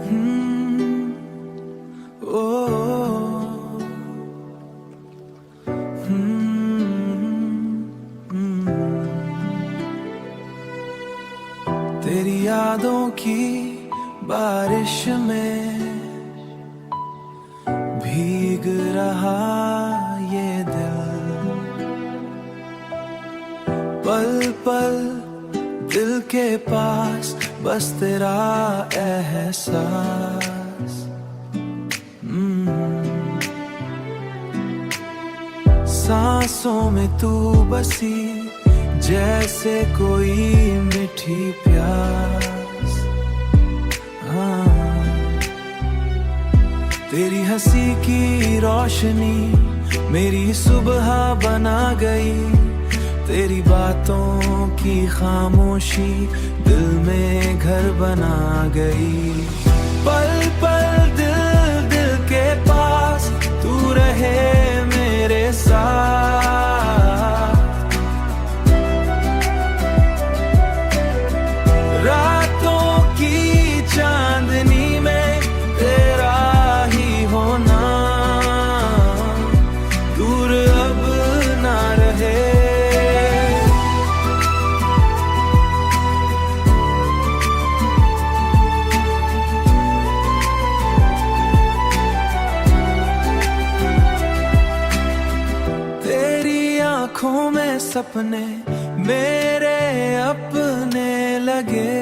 हम्म, ओ, तेरी यादों की बारिश में भीग रहा ये दिल, पल पल दिल के पास बस तेरा एहसास। सांसों में तू बसी जैसे कोई मीठी प्यास। हाँ, तेरी हंसी की रोशनी मेरी सुबह बना गई, तेरी बातों की खामोशी दिल में घर बना गई। पल पल दिल दिल के पास तू रहे मेरे साथ, रातों की चांदनी में तेरा ही होना दूर अब ना रहे। आँखों में सपने मेरे अपने लगे,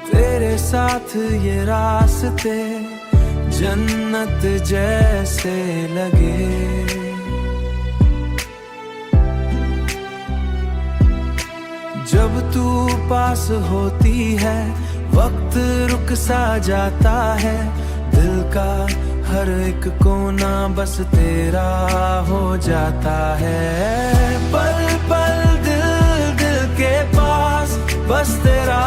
तेरे साथ ये रास्ते जन्नत जैसे लगे। जब तू पास होती है वक्त रुक सा जाता है, दिल का हर एक कोना बस तेरा हो जाता है। पल पल दिल दिल के पास बस तेरा